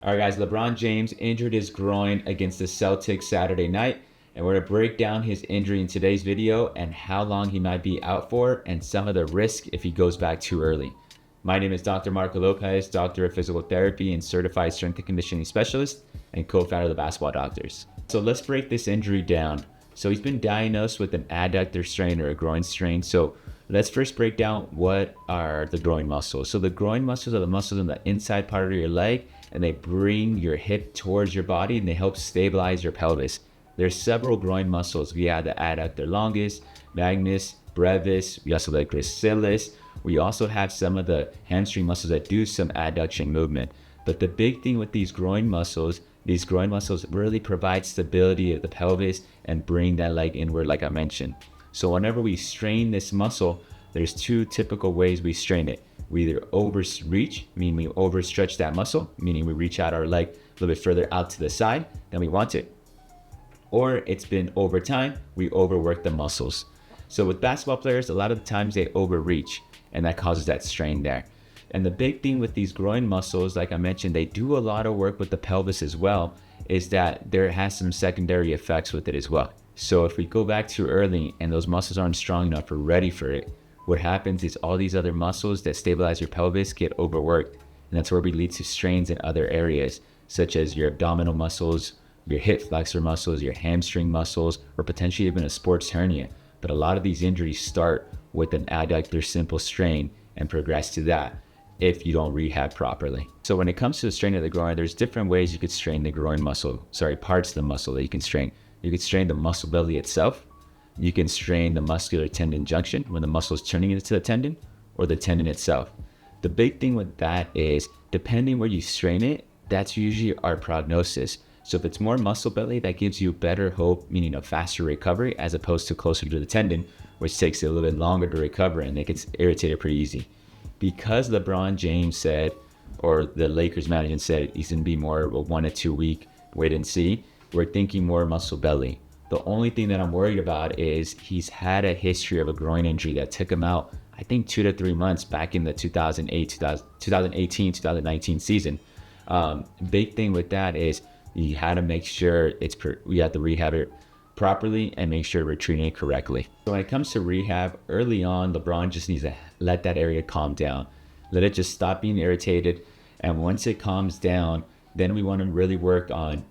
All right, guys, LeBron James injured his groin against the Celtics Saturday night, and we're going to break down his injury in today's video and how long he might be out for and some of the risk if he goes back too early. My name is Dr. Marco Lopez, Doctor of Physical Therapy and Certified Strength and Conditioning Specialist and co-founder of the Basketball Doctors. So let's break this injury down. So he's been diagnosed with an adductor strain or a groin strain. So let's first break down what are the groin muscles. So the groin muscles are the muscles on the inside part of your leg, and they bring your hip towards your body and they help stabilize your pelvis. There's several groin muscles. We have the adductor longus, magnus, brevis. We also have the gracilis. We also have some of the hamstring muscles that do some adduction movement. But the big thing with these groin muscles really provide stability of the pelvis and bring that leg inward, like I mentioned. So whenever we strain this muscle, there's two typical ways we strain it. We either overreach, meaning we overstretch that muscle, meaning we reach out our leg a little bit further out to the side than we want it. Or it's been over time, we overwork the muscles. So with basketball players, a lot of the times they overreach, and that causes that strain there. And the big thing with these groin muscles, like I mentioned, they do a lot of work with the pelvis as well, is that there has some secondary effects with it as well. So if we go back too early and those muscles aren't strong enough or ready for it, what happens is all these other muscles that stabilize your pelvis get overworked. And that's where we lead to strains in other areas, such as your abdominal muscles, your hip flexor muscles, your hamstring muscles, or potentially even a sports hernia. But a lot of these injuries start with an adductor simple strain and progress to that if you don't rehab properly. So when it comes to the strain of the groin, there's different ways you could strain the groin muscle, parts of the muscle that you can strain. You could strain the muscle belly itself. You can strain the muscular tendon junction when the muscle is turning into the tendon, or the tendon itself. The big thing with that is, depending where you strain it, that's usually our prognosis. So if it's more muscle belly, that gives you better hope, meaning a faster recovery, as opposed to closer to the tendon, which takes a little bit longer to recover and it gets irritated pretty easy. Because LeBron James said, or the Lakers management said, he's going to be more of a 1 to 2 week wait and see, we're thinking more muscle belly. The only thing that I'm worried about is he's had a history of a groin injury that took him out, I think 2 to 3 months back in the 2018, 2019 season. Big thing with that is you had to make sure we have to rehab it properly and make sure we're treating it correctly. So when it comes to rehab, early on, LeBron just needs to let that area calm down. Let it just stop being irritated. And once it calms down, then we want to really work on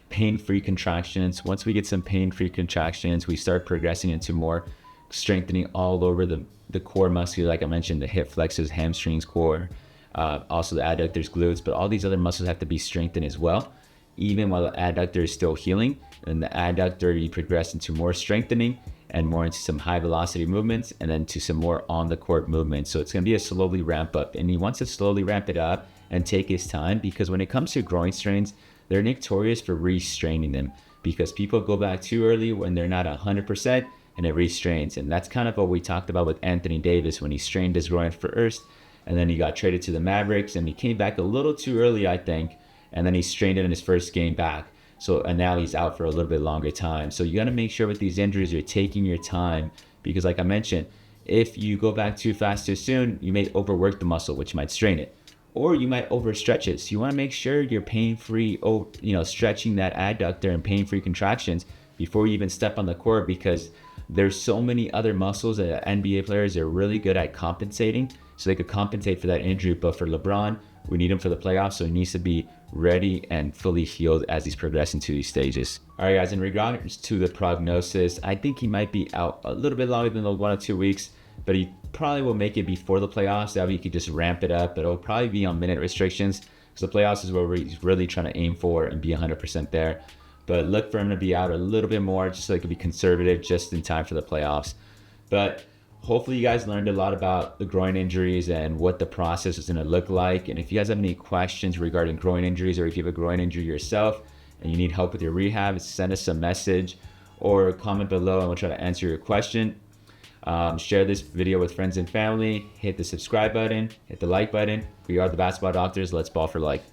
pain-free contractions. Once we get some pain-free contractions, we start progressing into more strengthening all over the core muscle, like I mentioned, the hip flexors, hamstrings, core, also the adductors, glutes, but all these other muscles have to be strengthened as well. Even while the adductor is still healing, and the adductor, you progress into more strengthening and more into some high velocity movements and then to some more on the court movements. So it's going to be a slowly ramp up, and he wants to slowly ramp it up and take his time, because when it comes to groin strains, they're notorious for restraining them because people go back too early when they're not 100% and it restrains. And that's kind of what we talked about with Anthony Davis when he strained his groin first, and then he got traded to the Mavericks and he came back a little too early, I think, and then he strained it in his first game back. And now he's out for a little bit longer time. So you got to make sure with these injuries, you're taking your time, because like I mentioned, if you go back too fast too soon, you may overwork the muscle, which might strain it. Or you might overstretch it. So you want to make sure you're pain-free, stretching that adductor and pain-free contractions before you even step on the court, because there's so many other muscles that NBA players are really good at compensating, so they could compensate for that injury. But for LeBron, we need him for the playoffs, so he needs to be ready and fully healed as he's progressing to these stages. All right, guys, in regards to the prognosis, I think he might be out a little bit longer than the 1 or 2 weeks, but he probably will make it before the playoffs. That way he could just ramp it up, but it'll probably be on minute restrictions, because the playoffs is where he's really trying to aim for and be 100% there. But look for him to be out a little bit more, just so he could be conservative just in time for the playoffs. But hopefully you guys learned a lot about the groin injuries and what the process is going to look like. And if you guys have any questions regarding groin injuries, or if you have a groin injury yourself and you need help with your rehab, send us a message or comment below and we'll try to answer your question. Share this video with friends and family. Hit the subscribe button, hit the like button. We are the Basketball Doctors. Let's ball for life.